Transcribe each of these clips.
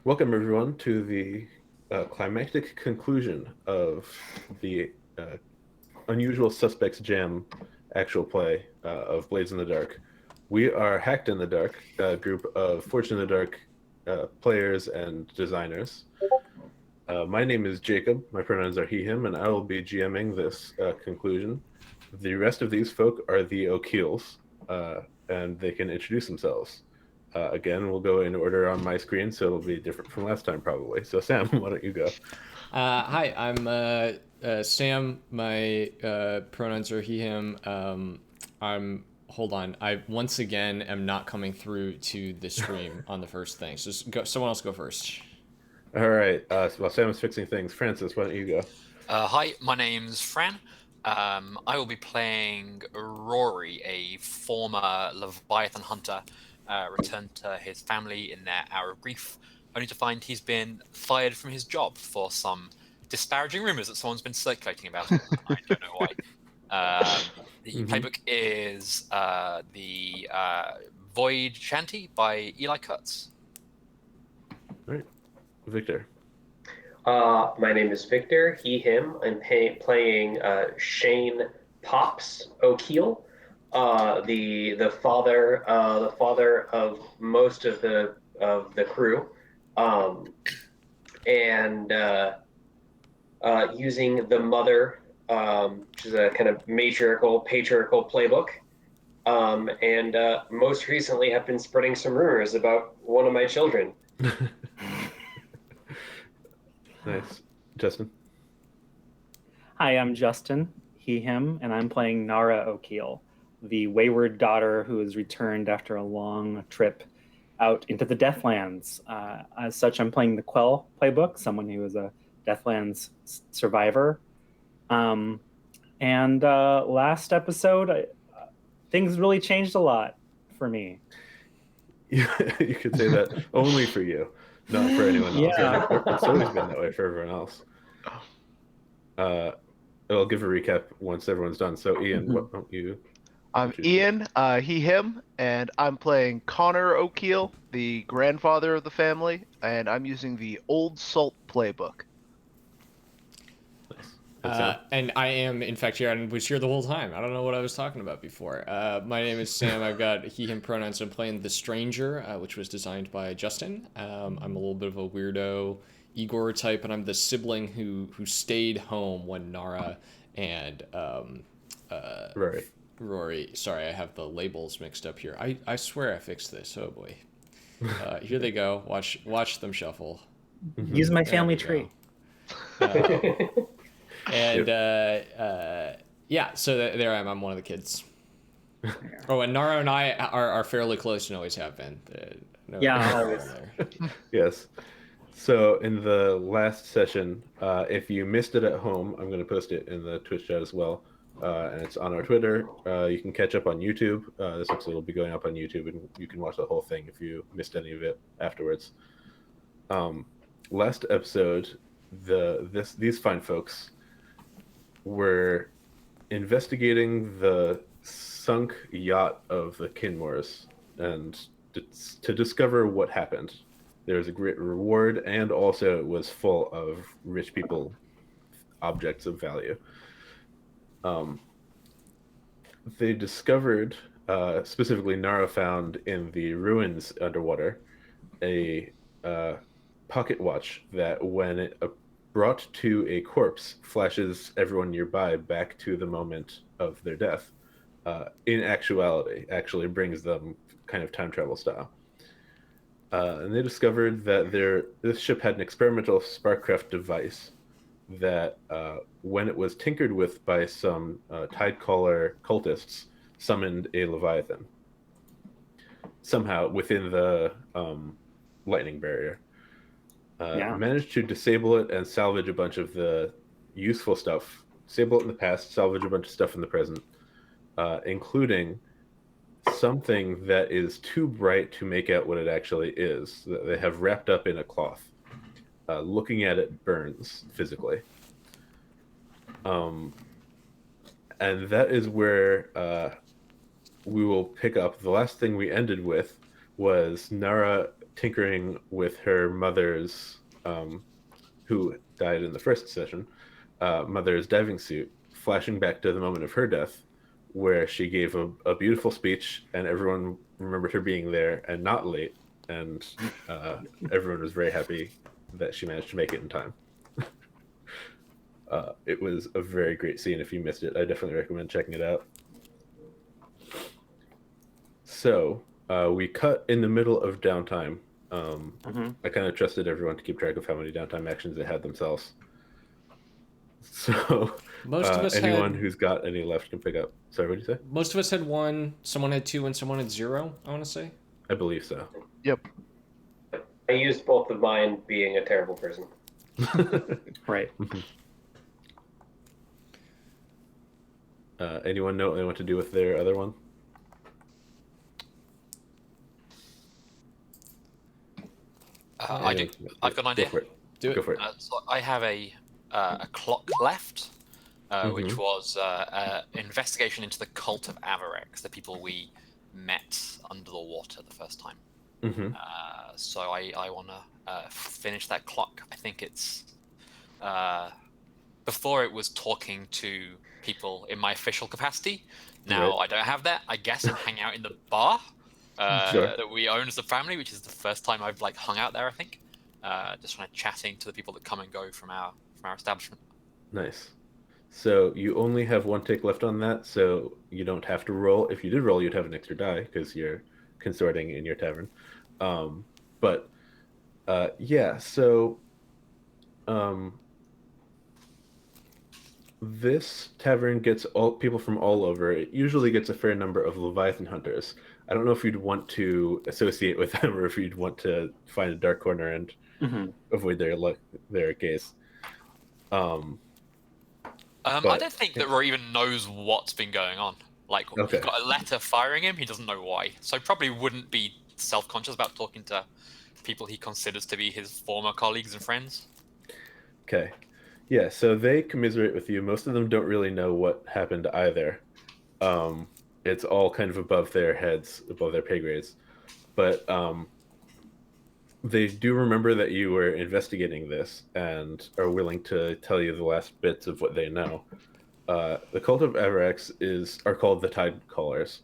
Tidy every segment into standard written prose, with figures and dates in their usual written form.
Welcome, everyone, to the climactic conclusion of the Unusual Suspects Jam actual play of Blades in the Dark. We are Hacked in the Dark, a group of Fortune in the Dark players and designers. My name is Jacob. My pronouns are he, him, and I will be GMing this conclusion. The rest of these folk are the O'Keels, and they can introduce themselves. Again, we'll go in order on my screen, so it'll be different from last time, probably. So, Sam, why don't you go? Hi, I'm Sam. My pronouns are he, him. Hold on. I once again am not coming through to the stream on the first thing. So just go, someone else go first. All right. While Sam is fixing things, Francis, why don't you go? Hi, my name's Fran. I will be playing Rauiri, a former Leviathan hunter, returned to his family in their hour of grief, only to find he's been fired from his job for some disparaging rumors that someone's been circulating about him. I don't know why. The playbook is the Void Chanty by Eli Kurtz. All right. Victor. My name is Victor, he, him. I'm playing Shane Pops O'Keel, the father of most of the crew, and using the mother, which is a kind of patriarchal playbook, and most recently have been spreading some rumors about one of my children. Nice. Justin. Hi, I'm Justin, he, him, and I'm playing Nara O'Keel, the wayward daughter who has returned after a long trip out into the Deathlands. As such, I'm playing the Quell playbook, someone who is a Deathlands survivor. Last episode, things really changed a lot for me. You could say that only for you, not for anyone else. Yeah. It's always been that way for everyone else. I'll give a recap once everyone's done. So, Ian, what don't you? I'm Ian, he, him, and I'm playing Conor O'Keel, the grandfather of the family, and I'm using the Old Salt playbook. And I am, in fact, here and was here the whole time. I don't know what I was talking about before. My name is Sam. I've got he, him pronouns. I'm playing The Stranger, which was designed by Justin. I'm a little bit of a weirdo Igor type, and I'm the sibling who stayed home when Nara and Rory. Sorry, I have the labels mixed up here. I swear I fixed this. Oh boy. Here they go. Watch them shuffle. Use my family tree. And yeah, so there I am. I'm one of the kids. Oh, and Nara and I are fairly close and always have been. Always. Yes. So in the last session, if you missed it at home, I'm going to post it in the Twitch chat as well. And it's on our Twitter. You can catch up on YouTube. This episode will be going up on YouTube, and you can watch the whole thing if you missed any of it afterwards. Last episode, these fine folks were investigating the sunk yacht of the Kinmores and to discover what happened. There was a great reward, and also it was full of rich people, objects of value. They discovered, specifically Nara found in the ruins underwater, a pocket watch that when it brought to a corpse flashes everyone nearby back to the moment of their death. In actuality, actually brings them kind of time travel style. And they discovered that this ship had an experimental sparkcraft device that, when it was tinkered with by some Tidecaller cultists, summoned a Leviathan. Somehow within the lightning barrier. Managed to disable it and salvage a bunch of the useful stuff. Disable it in the past, salvage a bunch of stuff in the present, including something that is too bright to make out what it actually is. They have wrapped up in a cloth. Looking at it burns physically. And that is where we will pick up. The last thing we ended with was Nara tinkering with her mother's, who died in the first session, mother's diving suit, flashing back to the moment of her death, where she gave a beautiful speech, and everyone remembered her being there and not late, and everyone was very happy that she managed to make it in time. It was a very great scene. If you missed it, I definitely recommend checking it out. So we cut in the middle of downtime. I kind of trusted everyone to keep track of how many downtime actions they had themselves. So Most of us anyone had. who's got any left can pick up. Sorry, what did you say? Most of us had 1. Someone had 2, and someone had 0. I want to say. I believe so. Yep. I used both of mine being a terrible person. Right. Anyone know what they want to do with their other one? I do. I've got an idea. Go for it. Do it. Go for it. So I have a clock left, which was investigation into the cult of Avarex, the people we met under the water the first time. So I want to finish that clock. I think it's before it was talking to people in my official capacity. Now Right. I don't have that. I guess and hang out in the bar Sure. that we own as a family, which is the first time I've like hung out there. I think just kind of chatting to the people that come and go from our establishment. Nice. So you only have 1 tick left on that, so you don't have to roll. If you did roll, you'd have an extra die because you're consorting in your tavern. But yeah, so this tavern gets all people from all over. It usually gets a fair number of Leviathan hunters. I don't know if you'd want to associate with them or if you'd want to find a dark corner and avoid their gaze. I don't think that Roy even knows what's been going on. Like, Okay. He's got a letter firing him. He doesn't know why. So probably wouldn't be self-conscious about talking to people he considers to be his former colleagues and friends. Okay. Yeah, so they commiserate with you. Most of them don't really know what happened either. It's all kind of above their heads, above their pay grades. But they do remember that you were investigating this and are willing to tell you the last bits of what they know. The cult of Everex are called the Tide Callers.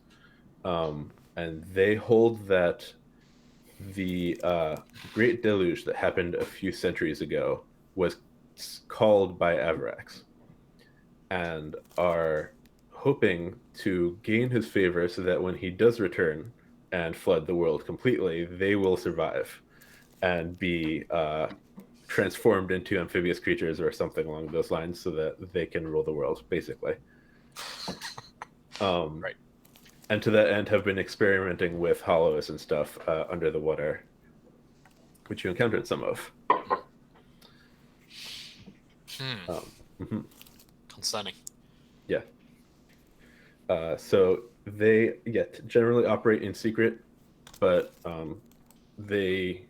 And they hold that the Great Deluge that happened a few centuries ago was called by Avarax, and are hoping to gain his favor so that when he does return and flood the world completely, they will survive and be transformed into amphibious creatures or something along those lines so that they can rule the world, basically. Right. And to that end have been experimenting with hollows and stuff under the water, which you encountered some of. Concerning. Yeah. So they generally operate in secret, but they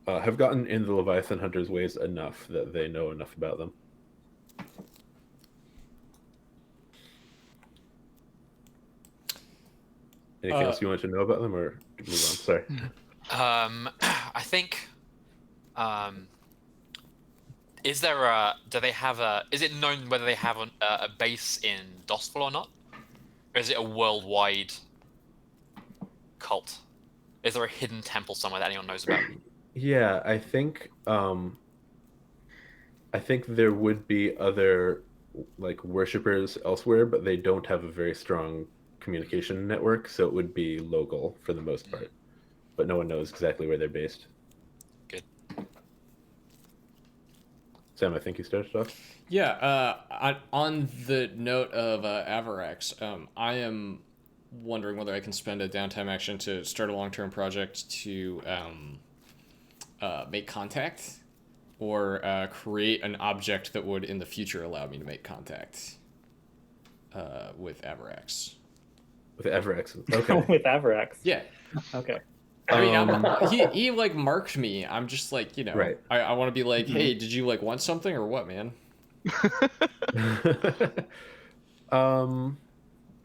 have gotten in the Leviathan Hunters' ways enough that they know enough about them. Anything else you want to know about them, or move on? Sorry. I think. Is there do they have is it known whether they have a base in Dostful or not? Or is it a worldwide cult? Is there a hidden temple somewhere that anyone knows about? Yeah, I think there would be other like worshippers elsewhere, but they don't have a very strong communication network, so it would be local for the most part. But no one knows exactly where they're based. Good. Sam, I think you started off. Yeah, on the note of Avarax, I am wondering whether I can spend a downtime action to start a long-term project to make contact, or create an object that would in the future allow me to make contact with Avarax. With Everex. Okay. With Avarax. Yeah. Okay. I mean, he like marked me. I'm just like, Right. I want to be like, hey, did you like want something or what, man?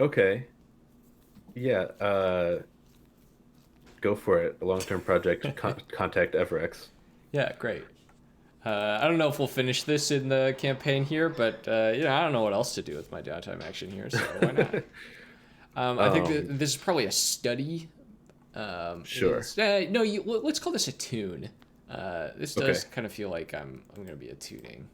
Okay. Yeah. go for it. A long-term project. Contact Everex. Yeah, great. I don't know if we'll finish this in the campaign here, but I don't know what else to do with my downtime action here, so why not? I think that this is probably a study. Sure. No, let's call this a tune. This does kind of feel like I'm going to be a tuning.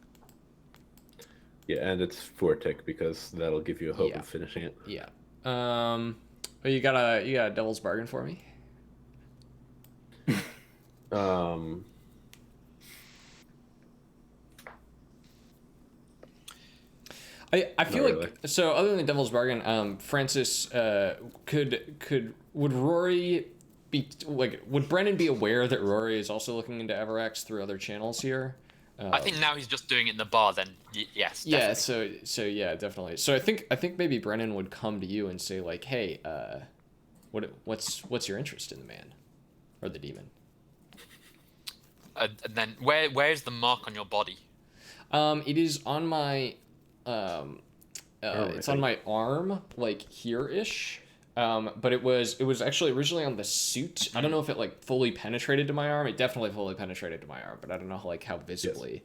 Yeah, and it's Vortic because that'll give you a hope of finishing it. Yeah. But you got a devil's bargain for me? I feel like really. So other than Devil's Bargain, Francis, would Rory be like, would Brennan be aware that Rory is also looking into Everex through other channels here? I think now he's just doing it in the bar. Then yes. Yeah. Definitely. So yeah, definitely. So I think maybe Brennan would come to you and say like, hey, what's your interest in the man, or the demon? And then where's the mark on your body? It is on my it's on my arm, like here-ish. But it was actually originally on the suit. I don't know if it like fully penetrated to my arm. It definitely fully penetrated to my arm, but I don't know like how visibly.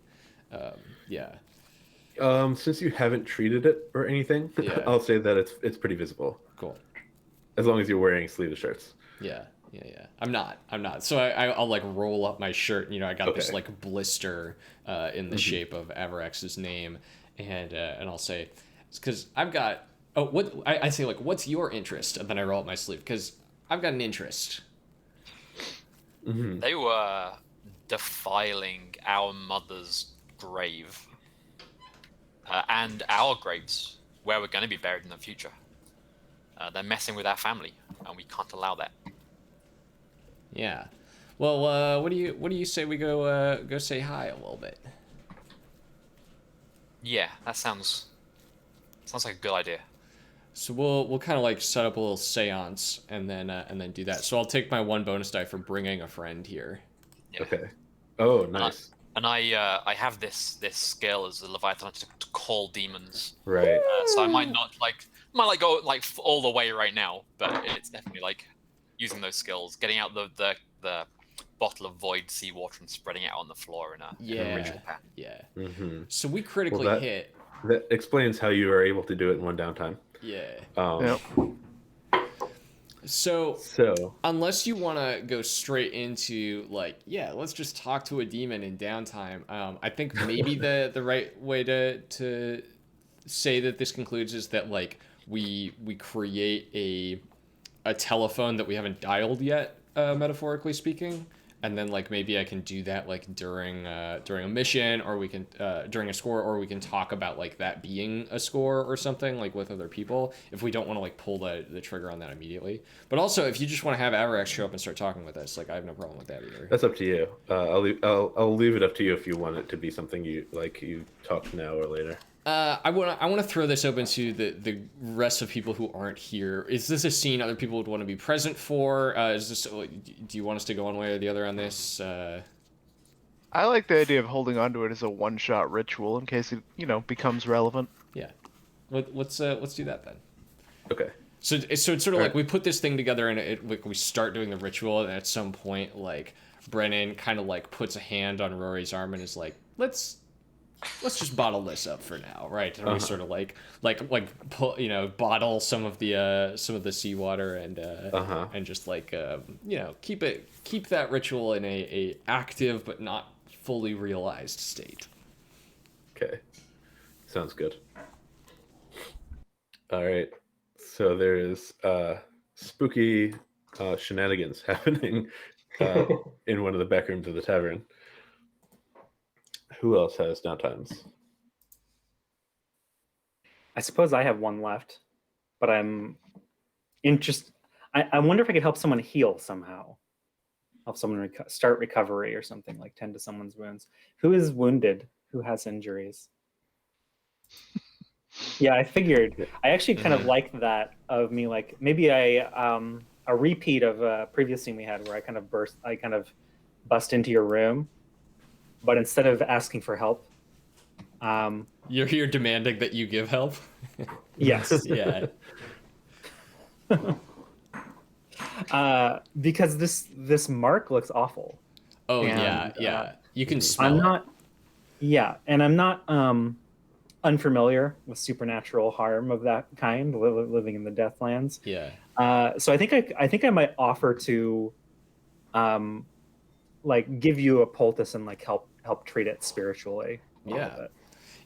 Yes. Since you haven't treated it or anything, I'll say that it's pretty visible. Cool. As long as you're wearing sleeveless shirts. Yeah. I'm not. So I'll like roll up my shirt. I got this like blister in the shape of Avarex's name, and I'll say, it's because I've got. Oh, what I say like, what's your interest? And then I roll up my sleeve because I've got an interest. Mm-hmm. They were defiling our mother's grave and our graves, where we're going to be buried in the future. They're messing with our family, and we can't allow that. Yeah. Well, what do you say we go say hi a little bit? Yeah, that sounds like a good idea. So we'll kind of like set up a little seance and then do that. So I'll take my 1 bonus die for bringing a friend here. Yeah. Okay. Oh, nice. And I have this skill as a Leviathan to call demons. Right. So I might not go like all the way right now, but it's definitely like using those skills, getting out the bottle of void seawater and spreading it out on the floor in a ritual pattern. Yeah. Mm-hmm. So we critically hit. That explains how you are able to do it in one downtime. Yeah. So unless you want to go straight into like, let's just talk to a demon in downtime. I think maybe the right way to say that this concludes is that like we create a telephone that we haven't dialed yet, metaphorically speaking. And then like maybe I can do that like during a mission, or we can during a score, or we can talk about like that being a score or something like with other people if we don't want to like pull the trigger on that immediately. But also if you just want to have Averex show up and start talking with us, like I have no problem with that either. That's up to you. I'll leave it up to you if you want it to be something you talk now or later. I want to throw this open to the rest of people who aren't here. Is this a scene other people would want to be present for? Is this? Do you want us to go one way or the other on this? I like the idea of holding onto it as a one-shot ritual in case it becomes relevant. Yeah, let's do that then. Okay. So it's sort of like we put this thing together and we start doing the ritual, and at some point like Brennan kind of like puts a hand on Rory's arm and is like, let's just bottle this up for now, right? And we sort of like pull, bottle some of the seawater and just like keep that ritual in a active but not fully realized state. Okay, sounds good. All right, so there is spooky shenanigans happening in one of the back rooms of the tavern. Who else has downtimes? I suppose I have one left, but I'm interested. I wonder if I could help someone heal somehow. Help someone start recovery or something, like tend to someone's wounds. Who is wounded? Who has injuries? Yeah, I figured. I actually kind of like that of me, like maybe a repeat of a previous scene we had where I kind of bust into your room. But instead of asking for help, you're here demanding that you give help. Yes. Yeah. Because this mark looks awful. Oh And, yeah. You can Mhm. smell I'm it. not. Yeah, and I'm not unfamiliar with supernatural harm of that kind, living in the Deathlands. Yeah. So I think I might offer to um, like give you a poultice and like help treat it spiritually a little Yeah. bit.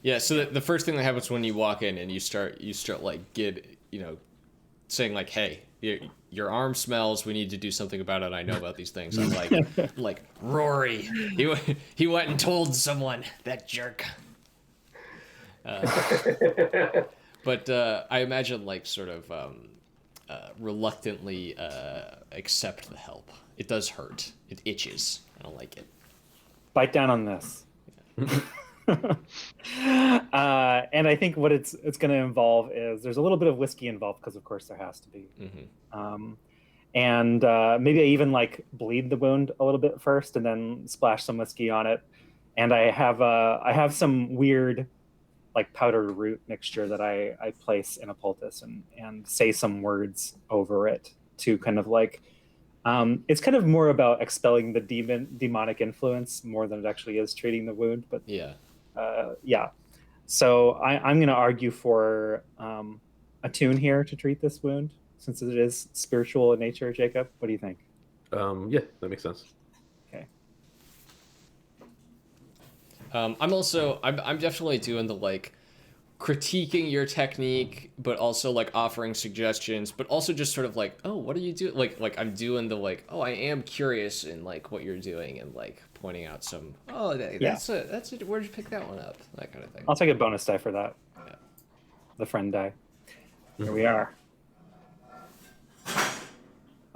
Yeah. So the first thing that happens when you walk in and you start like saying like, hey, your arm smells. We need to do something about it. I know about these things. I'm like Rory. He went and told someone, that jerk. But I imagine like sort of reluctantly accept the help. It does hurt. It itches. I don't like it. Bite down on this. And I think what it's going to involve is there's a little bit of whiskey involved because of course there has to be. And maybe I even like bleed the wound a little bit first and then splash some whiskey on it. And I have some weird like powdered root mixture that I place in a poultice and say some words over it to kind of like it's kind of more about expelling the demonic influence more than it actually is treating the wound. But Yeah. yeah. So I'm going to argue for a tune here to treat this wound since it is spiritual in nature. Jacob, what do you think? Yeah, that makes sense. Okay. I'm definitely doing the like critiquing your technique, but also like offering suggestions, but also just sort of like, oh, what are you doing? Like I'm doing the like, oh, I am curious in like what you're doing and like pointing out some, oh, that's it. Where'd you pick that one up? That kind of thing. I'll take a bonus die for that. Yeah. The friend die. Here we are.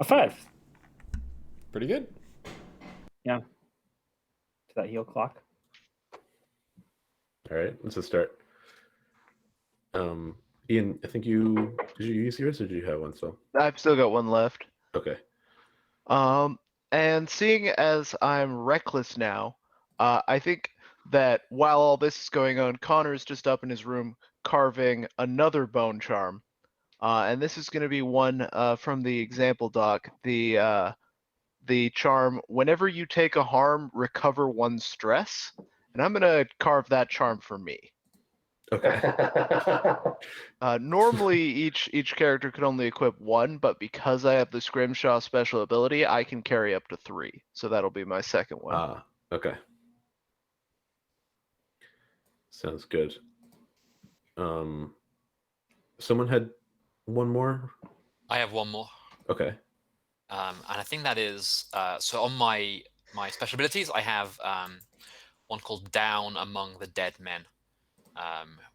A 5. Pretty good. Yeah. To that heal clock. All right, let's just start. Ian, I think did you use yours or did you have one still? I've still got one left. Okay. And seeing as I'm reckless now, I think that while all this is going on, Connor's just up in his room carving another bone charm. And this is going to be one from the example doc. The charm, whenever you take a harm, recover one stress. And I'm going to carve that charm for me. Okay. Normally, each character could only equip one, but because I have the Scrimshaw special ability, I can carry up to 3. So that'll be my second one. Okay. Sounds good. Someone had one more? I have one more. Okay. And I think that is so on my special abilities. I have one called Down Among the Dead Men,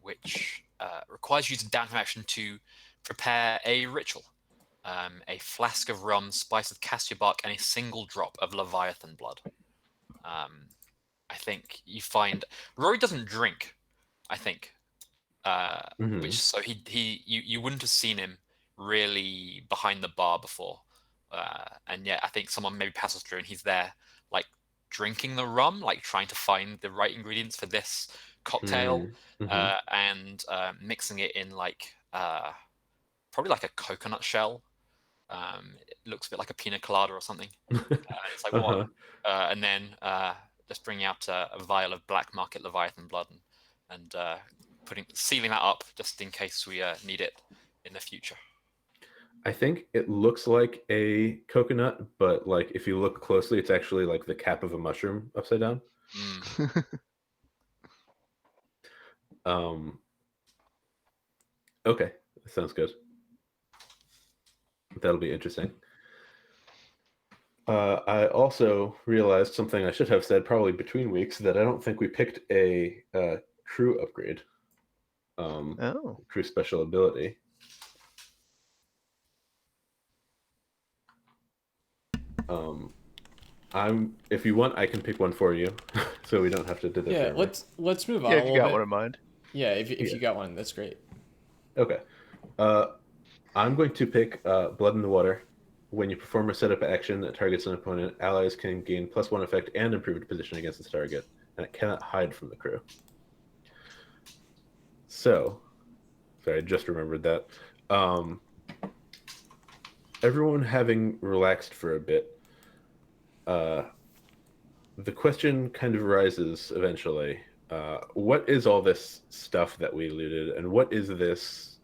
which requires you to down from action to prepare a ritual, a flask of rum spiced with cassia bark and a single drop of Leviathan blood. I think you find Rory doesn't drink. I think, which so you wouldn't have seen him really behind the bar before. And yet I think someone maybe passes through and he's there like drinking the rum, like trying to find the right ingredients for this cocktail, and mixing it in like probably like a coconut shell. It looks a bit like a pina colada or something. It's like what? And then just bringing out a vial of black market Leviathan blood and sealing that up just in case we need it in the future. I think it looks like a coconut, but like if you look closely, it's actually like the cap of a mushroom upside down. Okay, that sounds good. That'll be interesting. I also realized something I should have said probably between weeks, that I don't think we picked a crew upgrade. Crew special ability. If you want, I can pick one for you, so we don't have to do this. Yeah, let's move on. Yeah, if you got one in mind. Yeah, if you got one, that's great. Okay. I'm going to pick Blood in the Water. When you perform a setup action that targets an opponent, allies can gain +1 effect and improved position against its target, and it cannot hide from the crew. So, sorry, I just remembered that. everyone having relaxed for a bit, the question kind of arises eventually. What is all this stuff that we looted, and what is this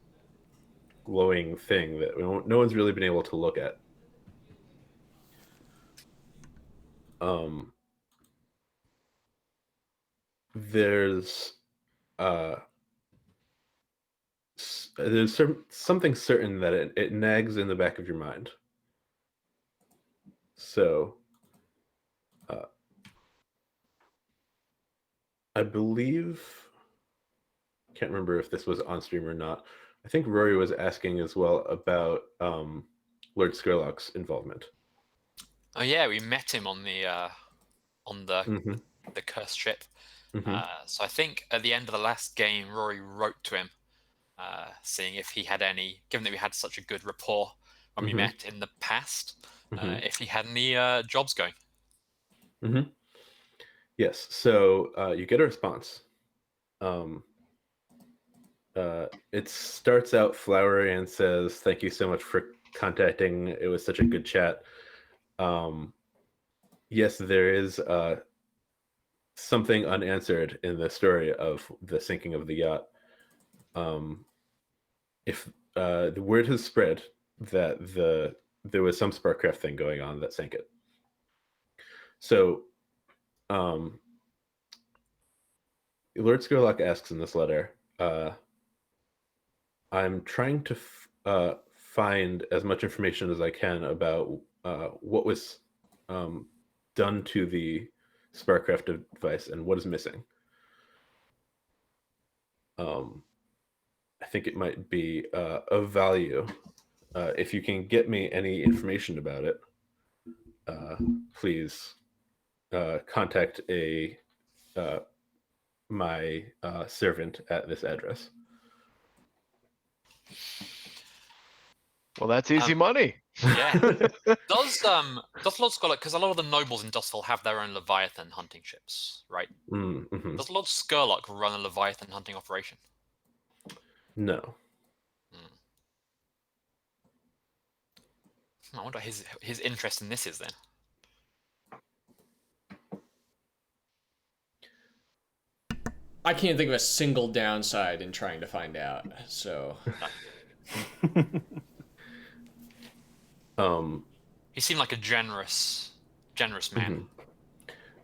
glowing thing that no one's really been able to look at? Um, there's uh, something certain that it nags in the back of your mind. So, uh, I believe, can't remember if this was on stream or not. I think Rory was asking as well about Lord Skurlock's involvement. Oh yeah, we met him on the Mm-hmm. the cursed ship. Mm-hmm. So I think at the end of the last game, Rory wrote to him, seeing if he had any, given that we had such a good rapport when we Mm-hmm. met in the past, Mm-hmm. if he had any jobs going. Mm-hmm. Yes. So you get a response. It starts out flowery and says, "Thank you so much for contacting. It was such a good chat. Yes, there is something unanswered in the story of the sinking of the yacht. If the word has spread that there was some sparkcraft thing going on that sank it. So, Lord Skurlock asks in this letter, I'm trying to find as much information as I can about what was done to the sparkcraft device and what is missing. I think it might be of value. If you can get me any information about it, please contact my servant at this address. Well, that's easy money. Yeah. Does Lord Skurlock, because a lot of the nobles in Dustville have their own Leviathan hunting ships, right? Mm-hmm. Does Lord Skurlock run a Leviathan hunting operation? No. I wonder what his interest in this is then. I can't think of a single downside in trying to find out. So, He seemed like a generous man. Mm-hmm.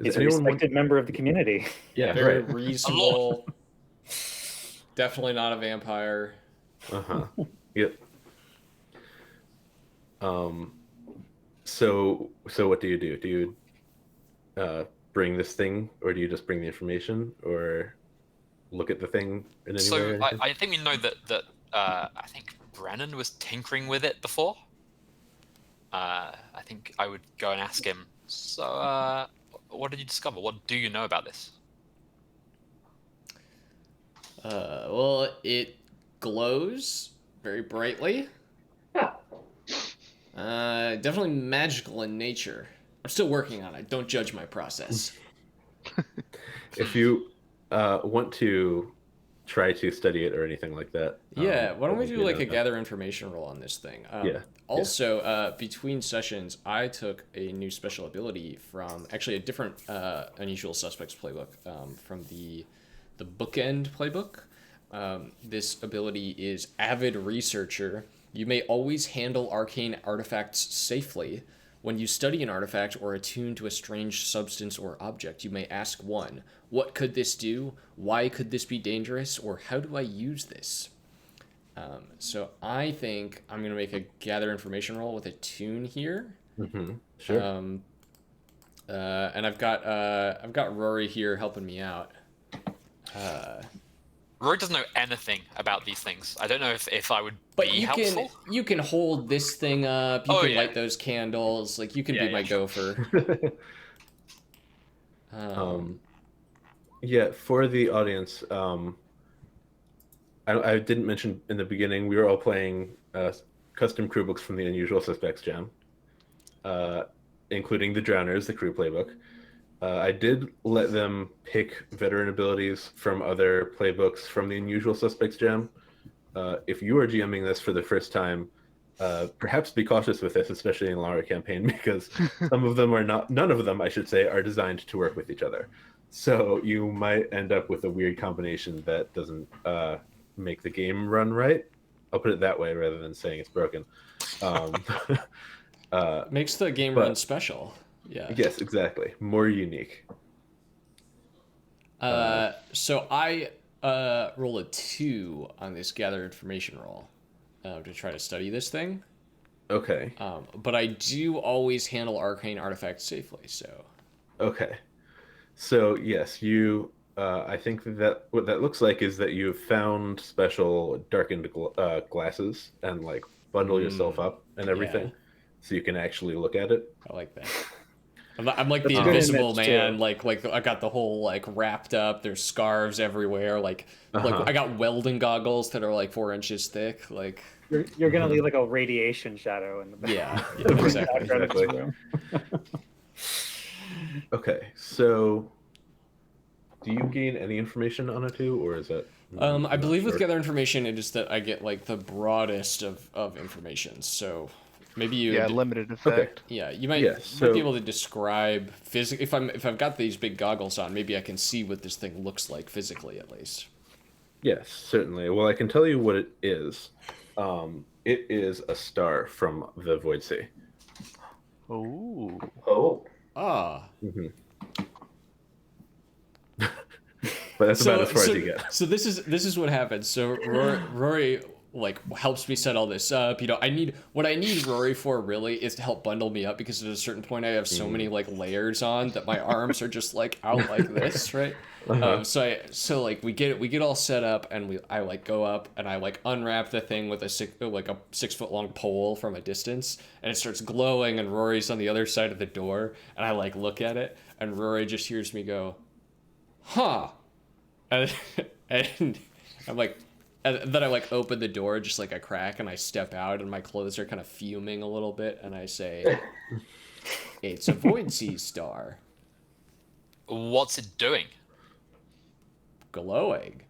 He's a respected member of the community. Yeah, very right. reasonable. Definitely not a vampire. Uh-huh. Yep. So what do you do? Do you bring this thing, or do you just bring the information, or look at the thing in any way? So I think we know that I think Brennan was tinkering with it before. I think I would go and ask him. So, what did you discover? What do you know about this? Well, it glows very brightly. Definitely magical in nature. I'm still working on it. Don't judge my process. If you want to try to study it or anything like that. Yeah, why don't we do like a that. gather information roll on this thing? Yeah. Also, between sessions, I took a new special ability from actually a different Unusual Suspects playbook from the bookend playbook. This ability is Avid Researcher. You may always handle arcane artifacts safely. When you study an artifact or attune to a strange substance or object, you may ask one, what could this do? Why could this be dangerous? Or how do I use this? So I think I'm going to make a gather information roll with a tune here. Mm-hmm. Sure. And I've got Rory here helping me out. Rory doesn't know anything about these things. I don't know if I would But be helpful. you can hold this thing up. You can yeah. light those candles. Like you can be my gopher. Yeah, for the audience, I didn't mention in the beginning, we were all playing custom crew books from the Unusual Suspects Jam, including the Drowners, the crew playbook. I did let them pick veteran abilities from other playbooks from the Unusual Suspects Jam. If you are GMing this for the first time, perhaps be cautious with this, especially in Lara campaign, because some of them are not, none of them, I should say, are designed to work with each other. So you might end up with a weird combination that doesn't make the game run right. I'll put it that way rather than saying it's broken. Makes the game but- run special. Yeah. Yes, exactly. More unique. So I roll a 2 on this gather information roll to try to study this thing. Okay. But I do always handle arcane artifacts safely, so. Okay. So yes, you. I think that what that looks like is that you've found special darkened glasses and like bundle yourself up and everything, yeah. so you can actually look at it. I like that. I'm like the That's a good invisible image, man. too. Like I got the whole like wrapped up. There's scarves everywhere. Like Uh-huh. I got welding goggles that are like 4 inches thick. Like You're gonna leave like a radiation shadow in the back. yeah, the exactly. background of the Exactly. room. Okay. So, do you gain any information on it too, or is that? I not believe with sure? gather information, it is that I get like the broadest of information. So maybe you Yeah, limited effect. yeah, you might, Yeah, might so- be able to describe if I've got these big goggles on, maybe I can see what this thing looks like physically at least. Yes, certainly. Well, I can tell you what it is. It is a star from the Void Sea. Oh. Oh, Ah. But that's about as far as you get. So this is what happens. So Rory like helps me set all this up. You know, what I need Rory for really is to help bundle me up, because at a certain point I have so many like layers on that my arms are just like out like this, right? So like we get all set up, and I like go up and I like unwrap the thing with a 6-foot long pole from a distance, and it starts glowing, and Rory's on the other side of the door, and I like look at it, and Rory just hears me go, huh. And I'm like, and then I like open the door just like a crack, and I step out, and my clothes are kind of fuming a little bit, and I say, it's a Void Sea star. What's it doing? Glowing.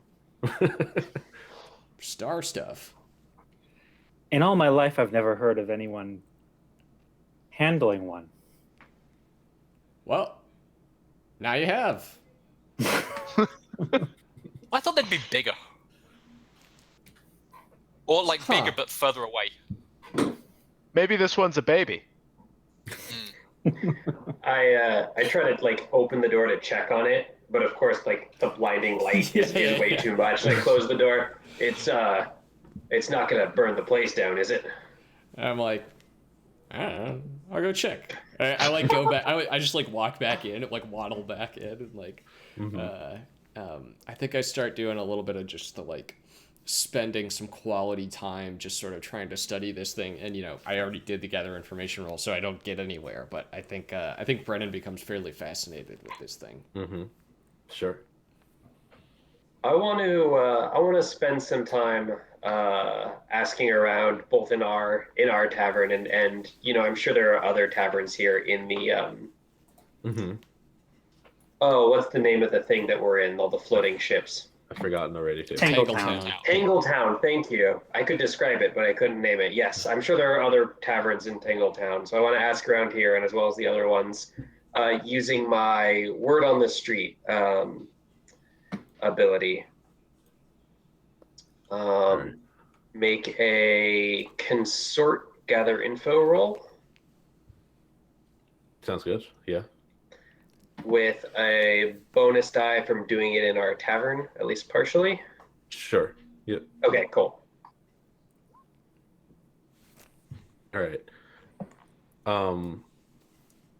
Star stuff. In all my life, I've never heard of anyone handling one. Well, now you have. I thought they'd be bigger. Or like Huh. bigger but further away. Maybe this one's a baby. I try to like open the door to check on it, but of course like the blinding light is way too much. I close the door. It's not gonna burn the place down, is it? And I'm like, I don't know. I'll go check. I like go back. I just like walk back in, like waddle back in, and like, I think I start doing a little bit of just the like spending some quality time just sort of trying to study this thing. And you know, I already did the gather information roll, so I don't get anywhere. But I think Brennan becomes fairly fascinated with this thing. Sure. I want to spend some time asking around both in our tavern and you know, I'm sure there are other taverns here in the oh, what's the name of the thing that we're in, all the floating ships? I've forgotten already too. Tangletown. Tangletown, thank you. I could describe it, but I couldn't name it. Yes, I'm sure there are other taverns in Tangletown, so I want to ask around here, and as well as the other ones, using my word on the street ability. Make a consort gather info roll Sounds good. Yeah. with a bonus die from doing it in our tavern, at least partially. Sure. Yep. Okay, cool. All right.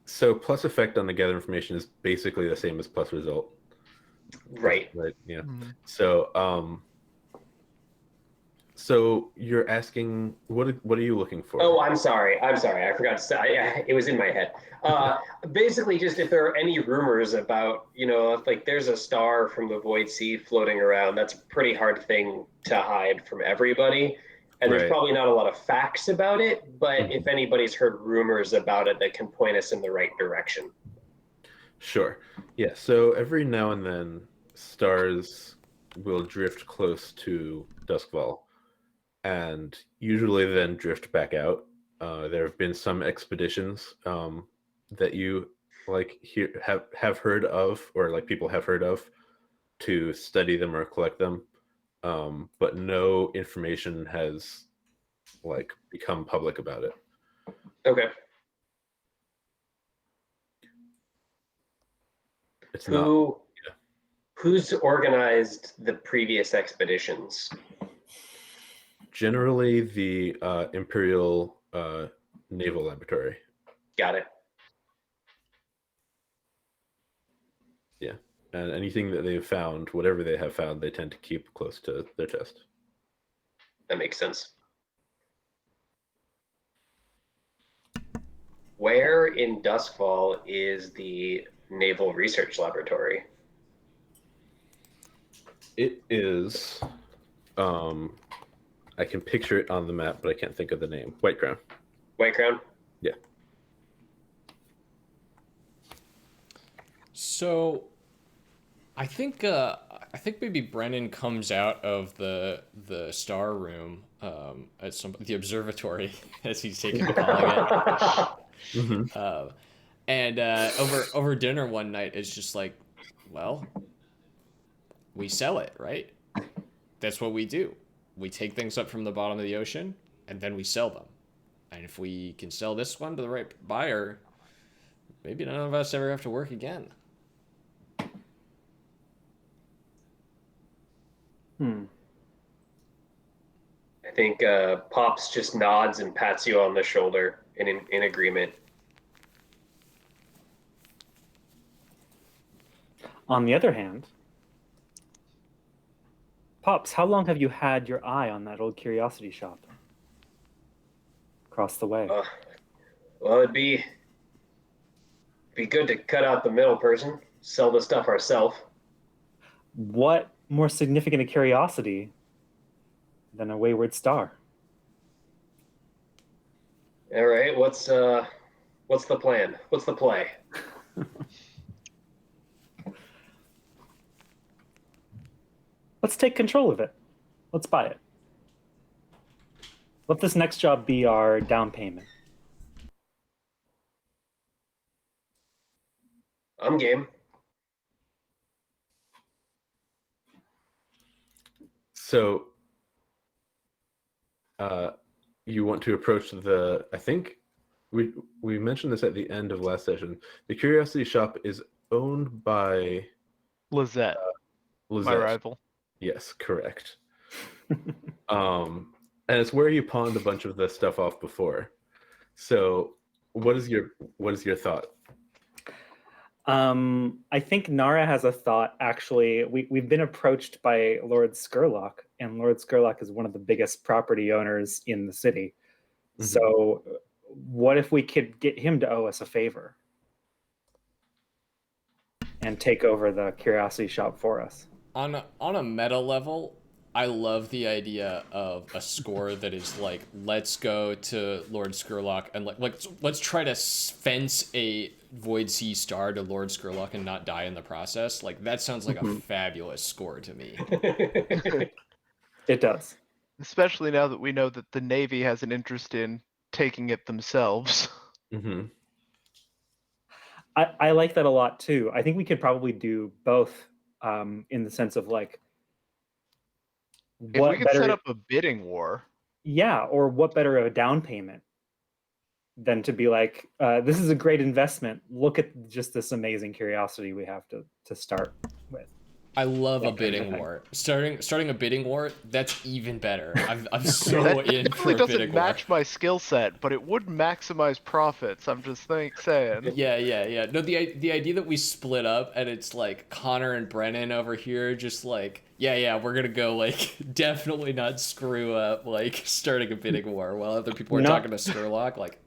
So plus effect on the gather information is basically the same as plus result. Right. Right. Yeah. So you're asking what are you looking for? Oh, I'm sorry. I forgot to say. It was in my head. Basically, just if there are any rumors about, you know, if like there's a star from the Void Sea floating around, that's a pretty hard thing to hide from everybody. And there's Right. probably not a lot of facts about it, but if anybody's heard rumors about it that can point us in the right direction. Sure. Yeah. So every now and then, stars will drift close to Duskfall. and usually then drift back out. There have been some expeditions that you have heard of, or like people have heard of, to study them or collect them, but no information has like become public about it. Okay. It's not Who's organized the previous expeditions? generally the Imperial Naval Laboratory. Got it. Yeah, and anything that they've found, whatever they have found, they tend to keep close to their chest. That makes sense. Where in Duskfall is the Naval Research Laboratory? It is, I can picture it on the map, but I can't think of the name. White Crown. White Crown? Yeah. So, I think maybe Brennan comes out of the star room at the observatory, as he's taking to calling it. Mm-hmm. And over dinner one night, it's just like, well, we sell it, right? That's what we do. We take things up from the bottom of the ocean, and then we sell them. And if we can sell this one to the right buyer, maybe none of us ever have to work again. I think Pops just nods and pats you on the shoulder in agreement. On the other hand, Pops, how long have you had your eye on that old curiosity shop across the way? Well, it'd be good to cut out the middle person, sell the stuff ourselves. What more significant a curiosity than a wayward star? All right, what's the plan? What's the play? Let's take control of it. Let's buy it. Let this next job be our down payment. I'm game. So, you want to approach I think we mentioned this at the end of last session. The Curiosity Shop is owned by Lizette, my rival. Yes, correct. And it's where you pawned a bunch of the stuff off before. So, what is your thought? I think Nara has a thought. Actually, we've been approached by Lord Skurlock, and Lord Skurlock is one of the biggest property owners in the city. Mm-hmm. So, what if we could get him to owe us a favor and take over the Curiosity Shop for us? On a meta level, I love the idea of a score that is like, let's go to Lord Skurlock and let's try to fence a Void Sea Star to Lord Skurlock and not die in the process. Like, that sounds like a fabulous score to me. It does. Especially now that we know that the Navy has an interest in taking it themselves. Mm-hmm. I like that a lot too. I think we could probably do both, in the sense of like, if we could set up a bidding war. Yeah, or what better of a down payment than to be like, this is a great investment. Look at just this amazing curiosity we have to start with. I love a bidding war. Starting a bidding war, that's even better. I'm so in for a bidding war. It doesn't match my skill set, but it would maximize profits. I'm just saying. Yeah. No, the idea that we split up and it's like Conor and Brennan over here, just like, yeah, we're gonna go like definitely not screw up like starting a bidding war while other people are talking to Skurlock. Like,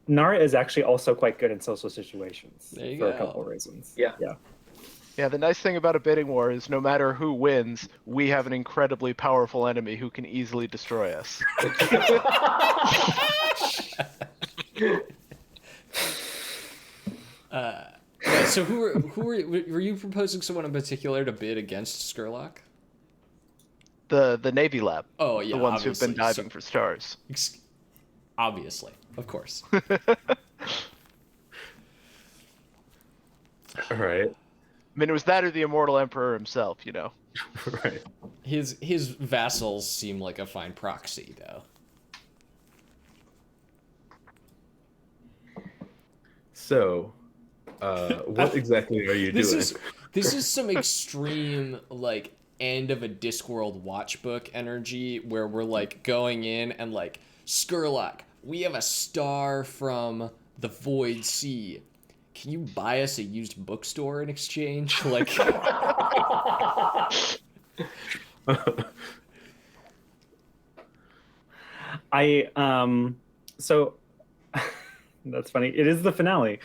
Nara is actually also quite good in social situations for a couple of reasons. Yeah. Yeah, the nice thing about a bidding war is no matter who wins, we have an incredibly powerful enemy who can easily destroy us. So were you proposing someone in particular to bid against Skurlock? The Navy lab. Oh yeah, The ones who've been obviously. diving for stars. Obviously, of course. All right. I mean, it was that or the immortal emperor himself, you know. Right. His vassals seem like a fine proxy, though. So, what exactly are you doing? This is some extreme like end of a Discworld watchbook energy where we're like going in and like Skurlock, we have a star from the Void Sea. Can you buy us a used bookstore in exchange? Like, So that's funny. It is the finale.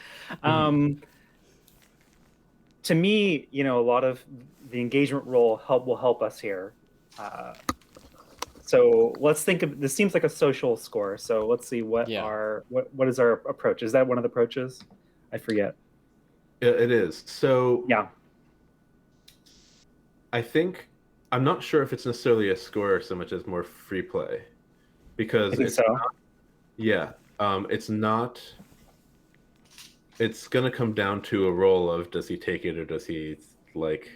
To me, you know, a lot of the engagement role will help us here. So let's think of this. Seems like a social score. So let's see what is our approach. Is that one of the approaches? I forget. Yeah, it is. So Yeah. I think I'm not sure if it's necessarily a score so much as more free play, because I think it's so. not, yeah, it's not. It's gonna come down to a roll of does he take it or does he like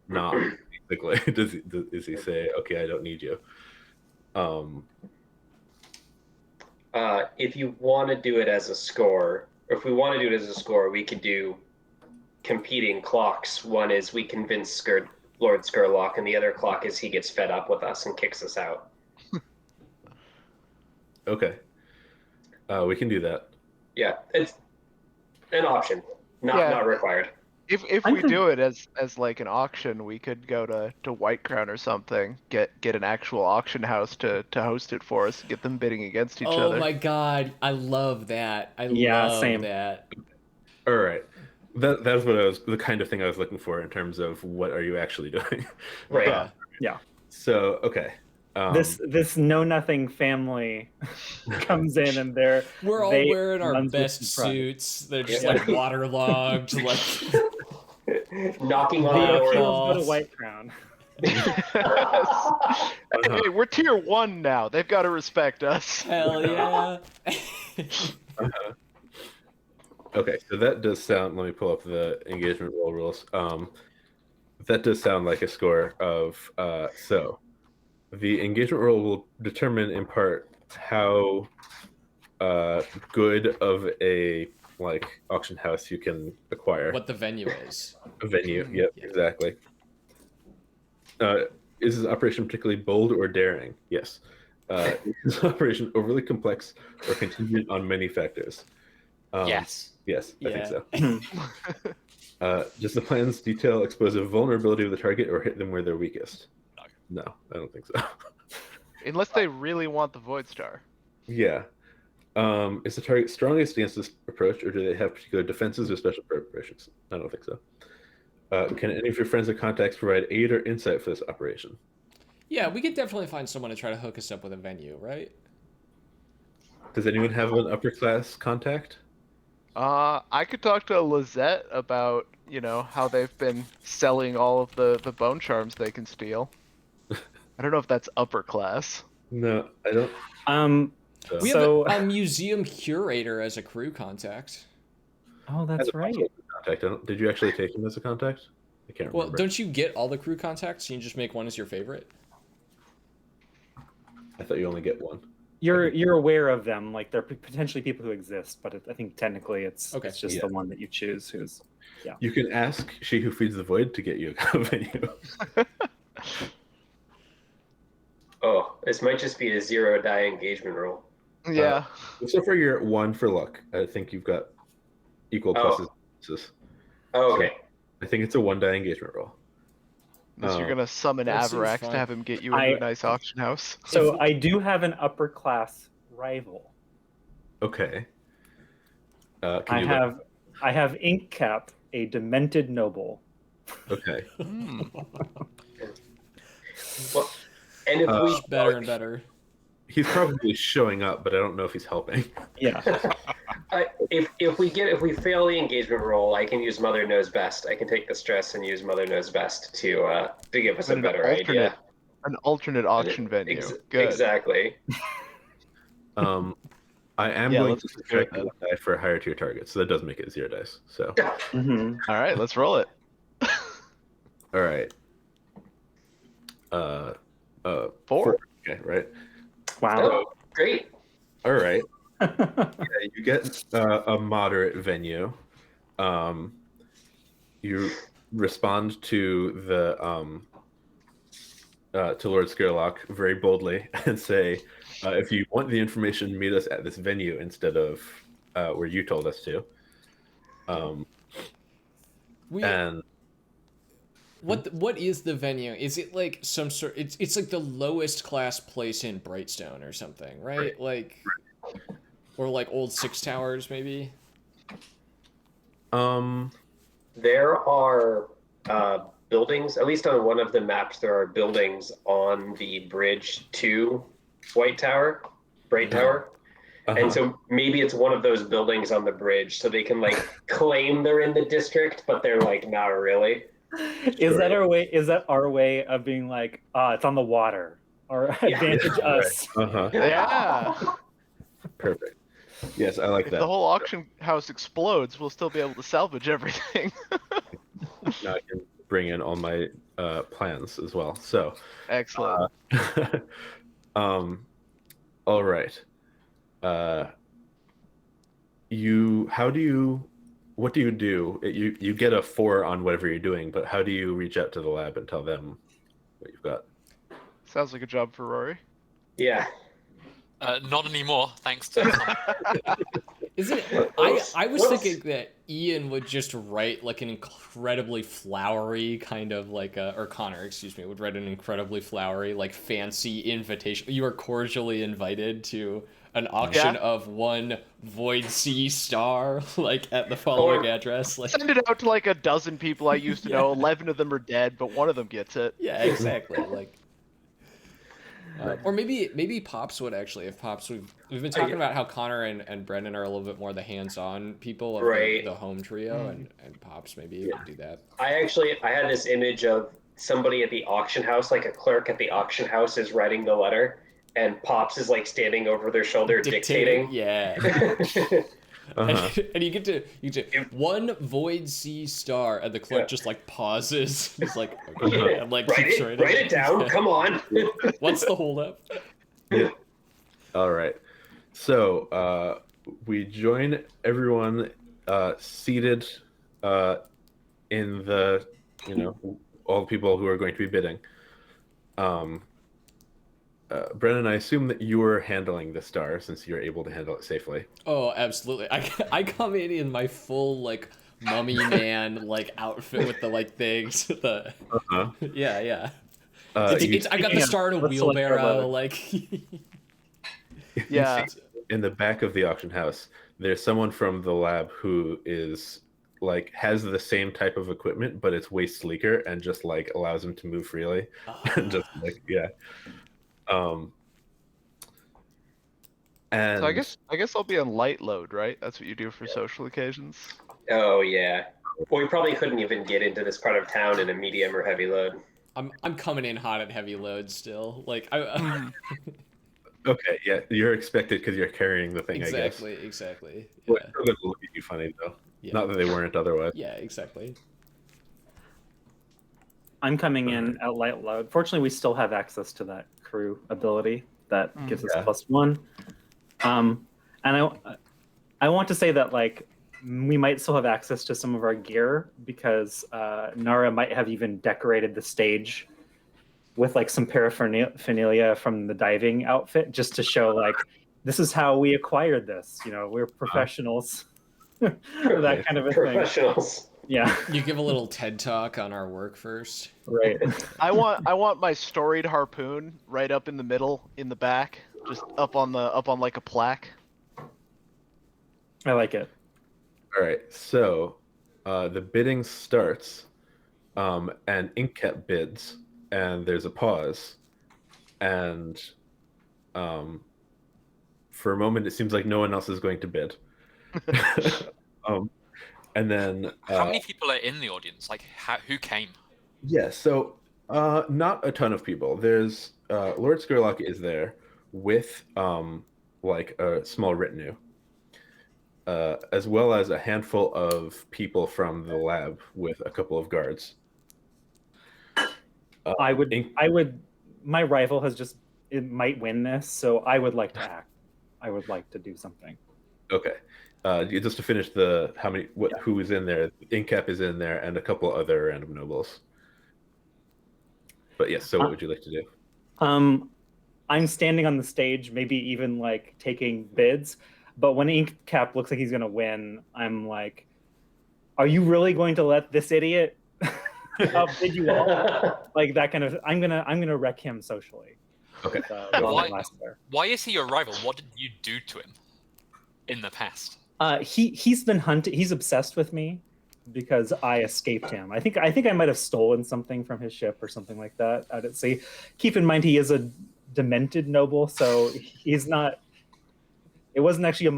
not basically does he say okay I don't need you. If you want to do it as a score, or if we want to do it as a score, we could do competing clocks. One is we convince Lord Skurlock, and the other clock is he gets fed up with us and kicks us out. Okay, we can do that. Yeah, it's an option, not required. If we do it as like an auction, we could go to White Crown or something, get an actual auction house to host it for us, get them bidding against each other. oh my god, I love that. I love same. that. All right, that's what the kind of thing I was looking for in terms of what are you actually doing. Right. Yeah. So okay. This know nothing family comes in and we're all wearing our runs with best pride. suits. They're just like waterlogged, like Knocking on The the door. appeals go to White Crown. Hey, we're tier 1 now. They've got to respect us. hell yeah. Okay, so that does sound. Let me pull up the engagement roll rules. That does sound like a score of. So, the engagement roll will determine in part how good of a like auction house you can acquire. What the venue is. A venue. Yep, exactly. Is this operation particularly bold or daring? Yes. Is this operation overly complex or contingent on many factors? Yes. Yes, I think Yeah. so. Does the plan's detail expose a vulnerability of the target or hit them where they're weakest? No, I don't think so. Unless they really want the Void Star. Yeah. Is the target strongest against this approach, or do they have particular defenses or special preparations? I don't think so. Can any of your friends or contacts provide aid or insight for this operation? Yeah, we could definitely find someone to try to hook us up with a venue, right? Does anyone have an upper class contact? I could talk to Lizette about, you know, how they've been selling all of the bone charms they can steal. I don't know if that's upper class. No, I don't. We So- have a museum curator as a crew contact. Oh, that's As a right. possible contact. Did you actually take him as a contact? I can't Well, remember. don't you get all the crew contacts? You can just make one as your favorite. I thought you only get one. You're aware of them, like they're potentially people who exist, but I think technically it's just Yeah. the one that you choose who's. You can ask She Who Feeds the Void to get you a venue. Oh, this might just be a 0 die engagement roll. Yeah. So far, you're at 1 for luck. I think you've got equal pluses. and minuses. Oh, okay. I think it's a 1 die engagement roll. Unless you're gonna summon that seems Avarax fine. to have him get you into a nice auction house. So I do have an upper class rival. Okay. Can I you have Inkcap, a demented noble. Okay. Well, and if we Better and better. He's probably showing up, but I don't know if he's helping. Yeah. if we fail the engagement roll, I can use Mother Knows Best. I can take the stress and use Mother Knows Best to give us a An better alternate idea. An alternate auction venue. Good. Exactly. I am Yeah, going let's to just do it subtract then. 1 die for higher tier targets, so that does make it 0 dice. So, All right, let's roll it. all right. 4. Okay, right. Wow. Oh, great. All right. Yeah, you get a moderate venue. You respond to the to Lord Scarelock very boldly and say, if you want the information, meet us at this venue instead of where you told us to. We And what is the venue? Is it like some sort? It's like the lowest class place in Brightstone or something, right? Like, or like old Six Towers maybe. There are buildings, at least on one of the maps, there are buildings on the bridge to Bright Tower. And so maybe it's one of those buildings on the bridge, so they can like claim they're in the district, but they're like not really. Is that our way? Is that our way of being like, it's on the water, or advantage us? Yeah. Perfect. Yes, I like If that. the whole auction house explodes, we'll still be able to salvage everything. Now I can bring in all my plans as well. So, Excellent. all right. What do you do? You get a 4 on whatever you're doing, but how do you reach out to the lab and tell them what you've got? Sounds like a job for Rauiri. Yeah. Not anymore, thanks to Is it? I was thinking that Ian would just write like an incredibly flowery kind of like or Connor, excuse me, would write an incredibly flowery, like fancy invitation. You are cordially invited to an auction of 1 Void Sea Star, like at the following address. Like, Send it out to like a dozen people I used to know. 11 of them are dead, but one of them gets it. yeah, exactly. Like, or maybe Pops would actually. If Pops, we've been talking about how Connor and Brennan are a little bit more the hands-on people of the home trio, and Pops maybe could do that. I had this image of somebody at the auction house, like a clerk at the auction house is writing the letter, and Pops is like standing over their shoulder dictating. Yeah. And you get to 1 Void Sea Star, and the clerk just like pauses. He's like, okay, and like keeps writing. Write it down. Come on. What's the holdup? Yeah. All right. So we join everyone seated in the all the people who are going to be bidding. Brennan, I assume that you are handling the star since you're able to handle it safely. Oh, absolutely. I come in my full like mummy man like outfit with the like things. Yeah. I got the star in a wheelbarrow. Like, Yeah. In the back of the auction house, there's someone from the lab who is like has the same type of equipment, but it's way sleeker and just like allows him to move freely. Just like and So I guess I'll be on light load, right? That's what you do for social occasions. Oh yeah. Well, we probably couldn't even get into this part of town in a medium or heavy load. I'm coming in hot at heavy load still. Like Okay, yeah, you're expected because you're carrying the thing. exactly. I guess. Yeah. Well, it's gonna look at you funny though. Yeah. Not that they weren't otherwise. Yeah, exactly. I'm coming in at light load. Fortunately, we still have access to that crew ability that gives us +1. And I want to say that like we might still have access to some of our gear because Nara might have even decorated the stage with like some paraphernalia from the diving outfit just to show like this is how we acquired this. We're professionals. That kind of a thing. Professionals. Yeah. You give a little TED talk on our work first. Right. I want my storied harpoon right up in the middle, in the back, just up on like a plaque. I like it. All right, so the bidding starts, and Inkcat bids, and there's a pause, and for a moment it seems like no one else is going to bid. And then How many people are in the audience? Like, who came? yeah, so Not a ton of people. There's Lord Skurlock is there with like a small retinue, as well as a handful of people from the lab with a couple of guards. I would. Ink- My rival has just. It might win this, so I would like to act. I would like to do something. Okay. Just to finish who is in there? Incap is in there, and a couple other random nobles. But yes, so what would you like to do? I'm standing on the stage, maybe even like taking bids. But when Inkcap looks like he's gonna win, I'm like, "Are you really going to let this idiot outbid you all?" Like that kind of. I'm gonna wreck him socially. Okay. Why is he your rival? What did you do to him in the past? He's been hunted. He's obsessed with me because I escaped him. I think I might have stolen something from his ship or something like that out at sea. Keep in mind he is a demented noble, so he's not. It wasn't actually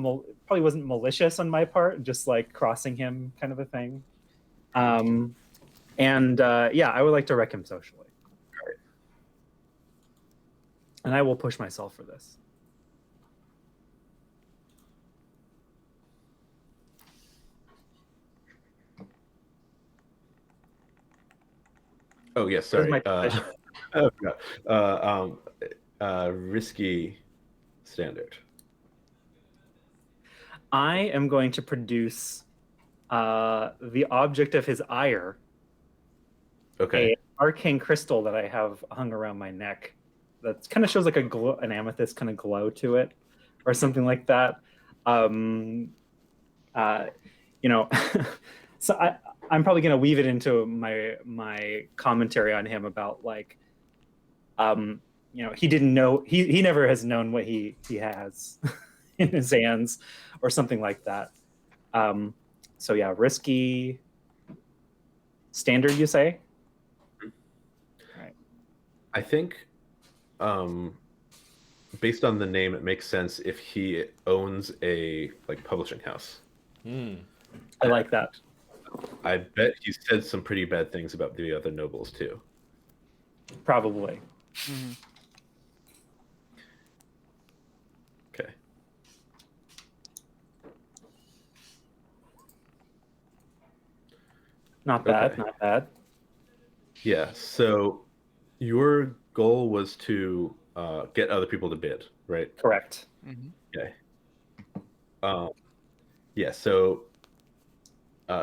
probably wasn't malicious on my part, just like crossing him kind of a thing. Yeah, I would like to wreck him socially. And I will push myself for this. Oh yes, Where's sorry. my Risky standard. I am going to produce the object of his ire, Okay. an arcane crystal that I have hung around my neck. That kind of shows like an amethyst kind of glow to it, or something like that. So I'm probably going to weave it into my commentary on him about like, he didn't know, he never has known what he has in his hands, or something like that. So yeah, risky standard, you say? Right. I think, based on the name, it makes sense if he owns a like publishing house. I like that. I bet he said some pretty bad things about the other nobles too. Probably. Mhm. Okay. Not bad, Okay. not bad. Yeah. So your goal was to get other people to bid, right? Correct. Mhm. Okay. Yeah. So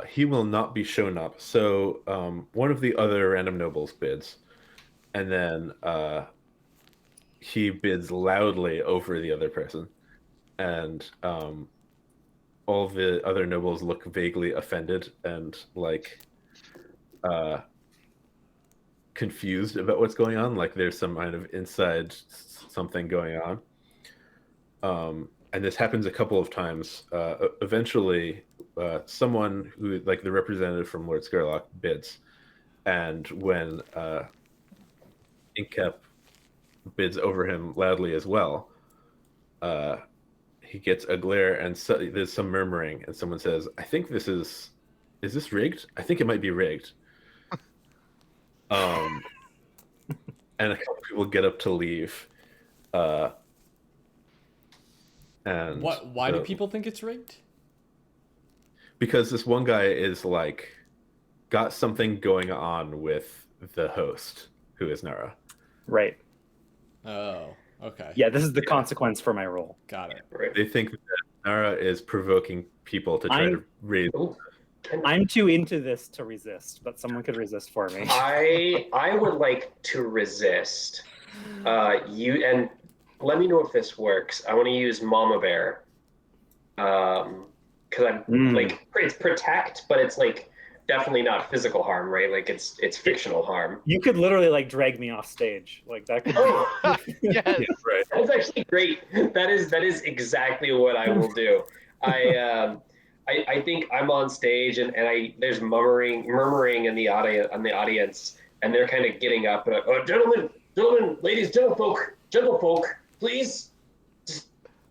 he will not be shown up. So one of the other random nobles bids, and then he bids loudly over the other person, and all the other nobles look vaguely offended and like confused about what's going on. Like there's some kind of inside something going on. And this happens a couple of times. Eventually, someone who, like the representative from Lord Skurlock, bids, and when Inkcap bids over him loudly as well, he gets a glare, and there's some murmuring, and someone says, "I think this is this rigged? I think it might be rigged." And a couple people get up to leave. And Why do people think it's rigged? Because this one guy is like got something going on with the host, who is Nara. Right. Oh, okay. Yeah, this is the consequence for my role. Got it. Right. They think that Nara is provoking people to try to raise. Ooh, I'm too into this to resist, but someone could resist for me. I would like to resist. You and let me know if this works. I want to use Mama Bear. Because I'm like it's protect, but it's like definitely not physical harm, right? Like it's fictional harm. You could literally like drag me off stage. Like that could Yes. Yeah, right. That's actually great. That is exactly what I will do. I think I'm on stage and there's murmuring in the audience, and they're kind of getting up. Oh, gentlemen, ladies, gentlefolk, please,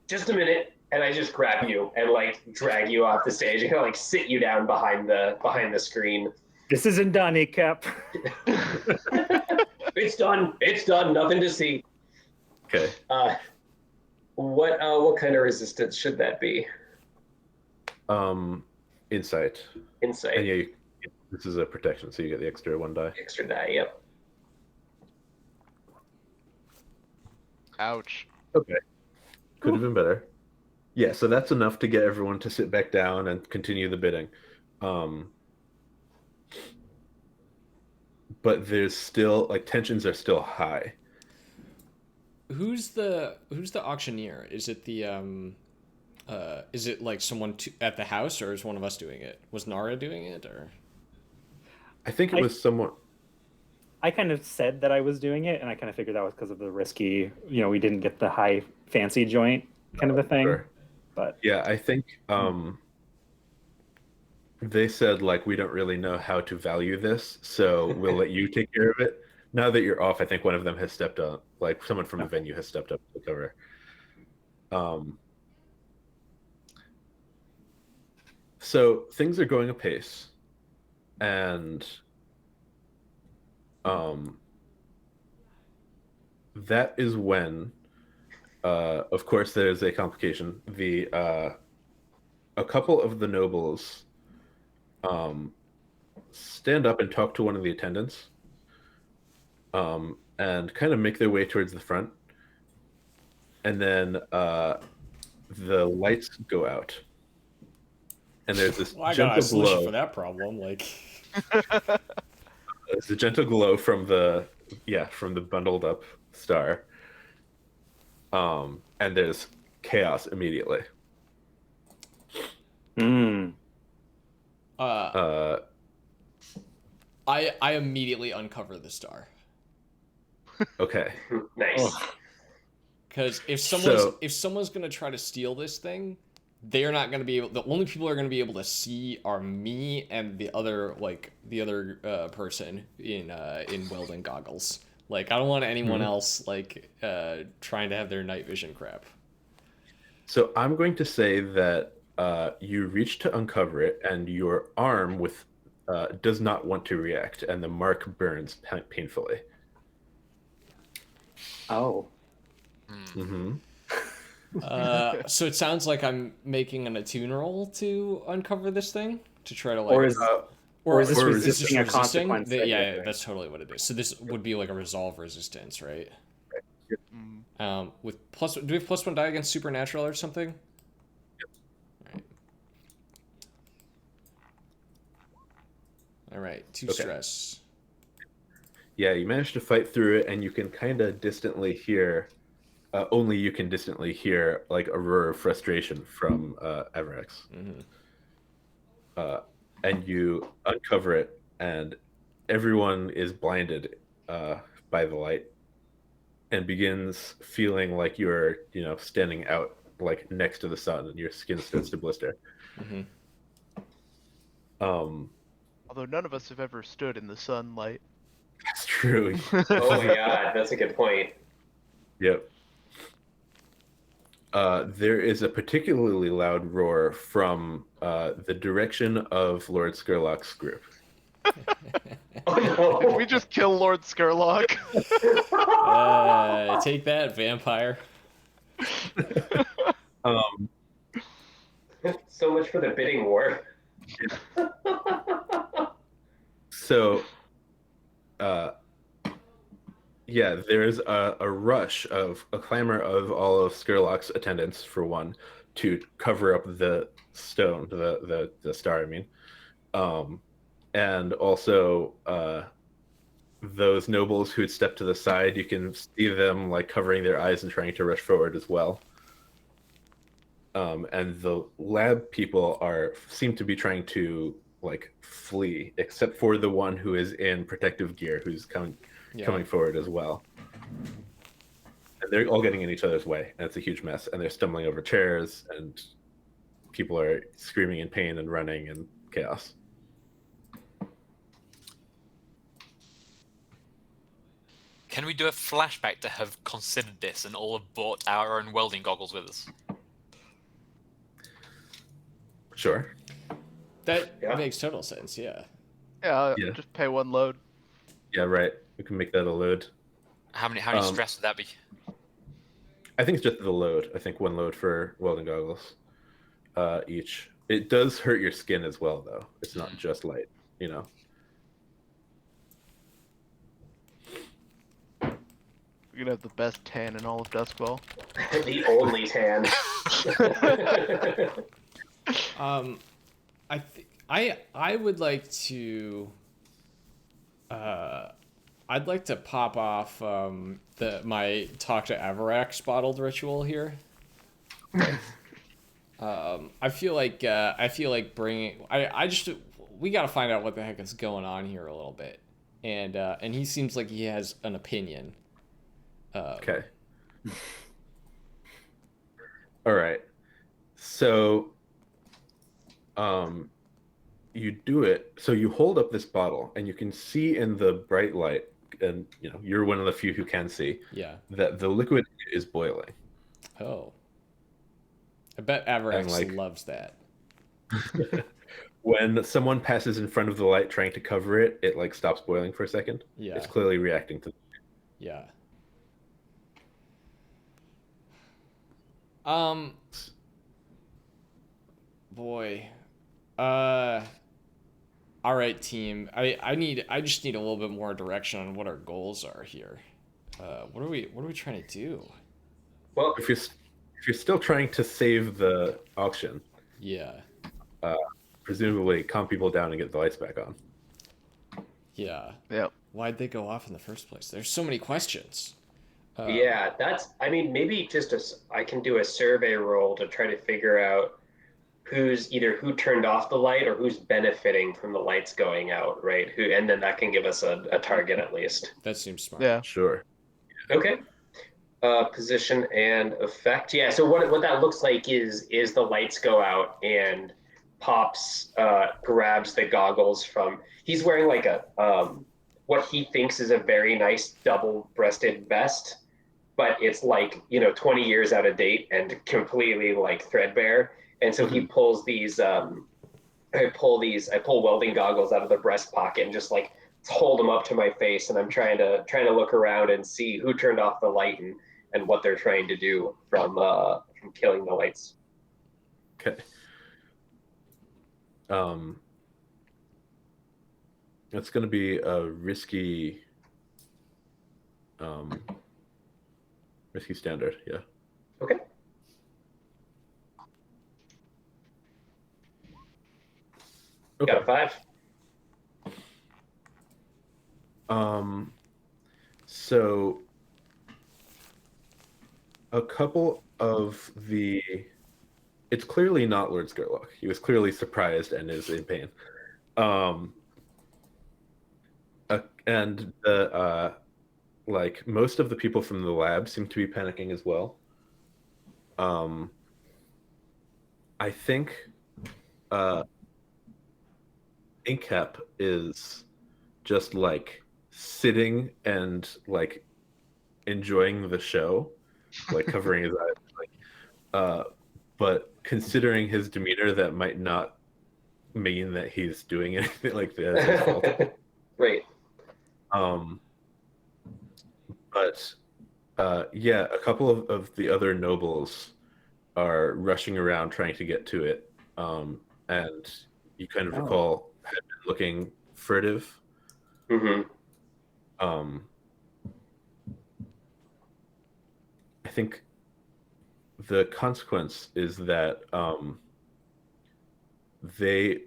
just a minute. And I just grab you and like drag you off the stage and kind of like sit you down behind the screen. This isn't done, Cap. It's done. It's done. Nothing to see. Okay. What kind of resistance should that be? Insight. Insight. And yeah, this is a protection, so you get the extra 1 die. Extra die. Yep. Ouch. Okay. Could have been better. Yeah, so that's enough to get everyone to sit back down and continue the bidding. But there's still tensions are still high. Who's the auctioneer? Is it the is it like someone at the house, or is one of us doing it? Was Nara doing it, or? I think it was someone. I kind of said that I was doing it, and I kind of figured that was because of the risky, we didn't get the high fancy joint kind of a thing. Sure. But Yeah, I think they said we don't really know how to value this, so we'll let you take care of it. Now that you're off, I think one of them has stepped up, someone from the venue has stepped up to cover. So things are going apace, and that is when, of course, there's a complication. A couple of the nobles stand up and talk to one of the attendants, and kind of make their way towards the front, and then the lights go out, and there's this I got a gentle solution glow. for that problem. There's a gentle glow from the bundled up star, and there's chaos immediately. I immediately uncover the star. Okay. Nice. Because if someone's gonna try to steal this thing, they're not gonna be able. The only people who are gonna be able to see are me and the other person in welding goggles. I don't want anyone else trying to have their night vision crap. So I'm going to say that you reach to uncover it, and your arm does not want to react, and the mark burns painfully. Oh. Mm-hmm. So it sounds like I'm making an attune roll to uncover this thing to try to Or is this or resisting a resisting? consequence? Yeah, that's totally what it is. So this would be like a resolve resistance, right? With plus, do we have +1 die against supernatural or something? Yep. All right, 2 Okay. stress. Yeah, you manage to fight through it, and you can kind of distantly hear. Only you can distantly hear a roar of frustration from Everex. And you uncover it, and everyone is blinded by the light, and begins feeling like you're, standing out next to the sun, and your skin starts to blister. Although none of us have ever stood in the sunlight. That's true. Oh yeah, that's a good point. Yep. There is a particularly loud roar from the direction of Lord Skurlock's group. Oh Did no. we just kill Lord Skurlock? Take that, vampire. So much for the bidding war. So, yeah, there's a rush of a clamor of all of Skurlock's attendants, for one, to cover up the stone, the star, I mean. And also those nobles who had stepped to the side, you can see them covering their eyes and trying to rush forward as well. And the lab people seem to be trying to flee, except for the one who is in protective gear, who's coming forward as well. And they're all getting in each other's way, and it's a huge mess. And they're stumbling over chairs, and people are screaming in pain and running, and chaos. Can we do a flashback to have considered this and all have bought our own welding goggles with us? Sure. That makes total sense. Yeah. Yeah, Yeah. just pay one load. Yeah, right. We can make that a load. How many stress would that be? I think it's just the load. I think 1 load for welding goggles each. It does hurt your skin as well, though. It's not just light, you know. You're gonna have the best tan in all of Duskwell. The only tan. I would like to. I'd like to pop off my talk to Avarax bottled ritual here. I feel like bringing. We got to find out what the heck is going on here a little bit, and he seems like he has an opinion. Okay. All right. So, you do it. So you hold up this bottle, and you can see in the bright light, and you know you're one of the few who can see. Yeah. That the liquid is boiling. Oh. I bet Avarax loves that. When someone passes in front of the light trying to cover it, it like stops boiling for a second. Yeah. It's clearly reacting to. Yeah. Boy. All right, team. I just need a little bit more direction on what our goals are here. What are we trying to do? Well, If you're still trying to save the auction, Yeah. presumably calm people down and get the lights back on. Yeah. Yep. Why'd they go off in the first place? There's so many questions. yeah, maybe I can do a survey roll to try to figure out who turned off the light or who's benefiting from the lights going out, right? And then that can give us a target at least. That seems smart. Yeah. Sure. Okay. Position and effect. Yeah. So what that looks like is the lights go out and Pops grabs the goggles from. He's wearing like a what he thinks is a very nice double-breasted vest, but it's like 20 years out of date and completely like threadbare. And so he pulls these. I pull welding goggles out of the breast pocket and just like hold them up to my face, and I'm trying to look around and see who turned off the light and what they're trying to do from killing the lights. Okay. It's going to be a risky standard, yeah. Okay. Okay. Got a 5. So a couple of it's clearly not Lord Skurlock. He was clearly surprised and is in pain. And the like most of the people from the lab seem to be panicking as well. I think Inkcap is just like sitting and like enjoying the show, like covering his eyes, like but considering his demeanor, that might not mean that he's doing anything like that. Right. But yeah, a couple of the other nobles are rushing around trying to get to it, and you kind of recall had been looking furtive. Mm-hmm. I think the consequence is that they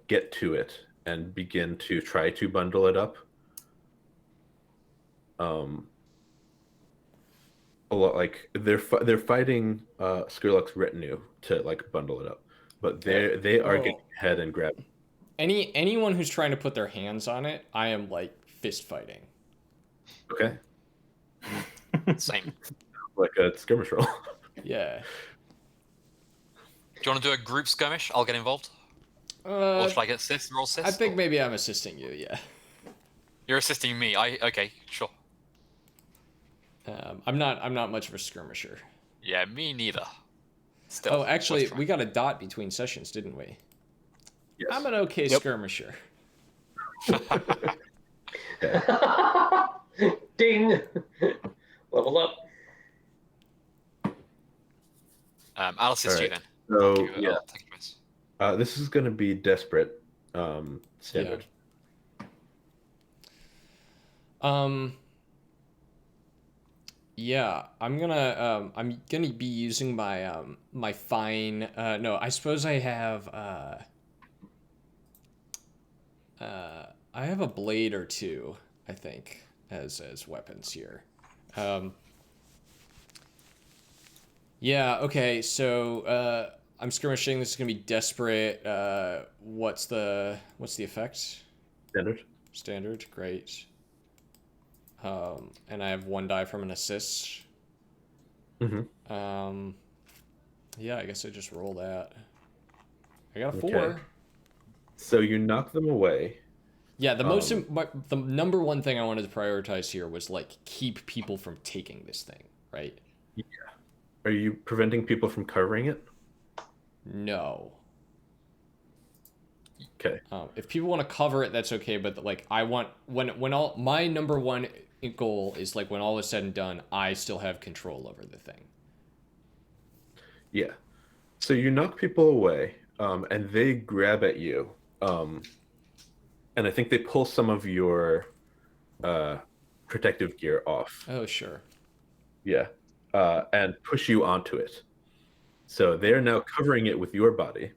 get to it and begin to try to bundle it up. A lot like they're fighting Skurlock's retinue to like bundle it up, but they are getting ahead and grab. Anyone who's trying to put their hands on it, I am like fist fighting. Okay. Same. Like a skirmish roll. Yeah. Do you want to do a group skirmish? I'll get involved. Or should I get assist? Roll assist? I think maybe I'm assisting you. Yeah. You're assisting me. Okay, sure. I'm not much of a skirmisher. Yeah, me neither. Still. Actually, we got a dot between sessions, didn't we? Yes. I'm an okay skirmisher. Okay. Ding! Level up. I'll assist you Alright. then. So I'll take advice. this is going to be desperate. Standard. Yeah, I'm gonna be using my my fine. No, I suppose I have I have a blade or two, I think, as weapons here. Yeah, okay, so I'm skirmishing. This is gonna be desperate. What's the effect? Standard. Standard, great. And I have 1 die from an assist. Mm-hmm. Yeah, I guess I just roll that. I got a 4. Okay. So you knock them away. Yeah, the number one thing I wanted to prioritize here was like keep people from taking this thing, right? Yeah. Are you preventing people from covering it? No. Okay. If people want to cover it, that's okay. But like, I want when all my number one goal is like when all is said and done, I still have control over the thing. Yeah. So you knock people away, and they grab at you, and I think they pull some of your protective gear off. Oh, sure. Yeah. And push you onto it. So they're now covering it with your body.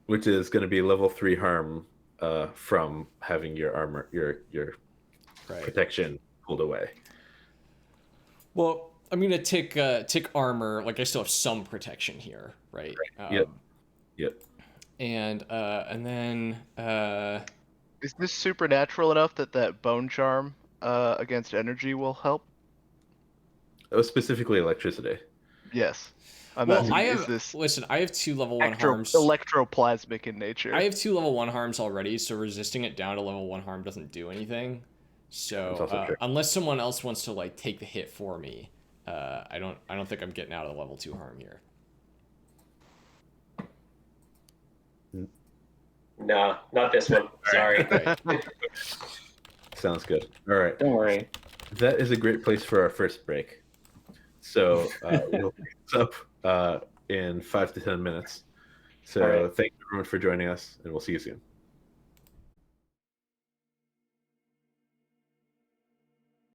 Which is going to be level 3 harm from having your armor, your Right. protection pulled away. Well, I'm gonna tick armor. Like I still have some protection here, right? Yep. And then Is this supernatural enough that bone charm against energy will help? That was specifically electricity. Yes. well, I Is have this listen. I have 2 level 1 harms. electroplasmic in nature? I have 2 level 1 harms already, so resisting it down to level 1 harm doesn't do anything. That's So also true. unless someone else wants to like take the hit for me, I don't think I'm getting out of the level 2 harm here. No, not this one. Sorry. Right. Sounds good. All right. Don't worry. That is a great place for our first break. So we'll pick this up in 5 to 10 minutes. So All right. thank you everyone for joining us, and we'll see you soon.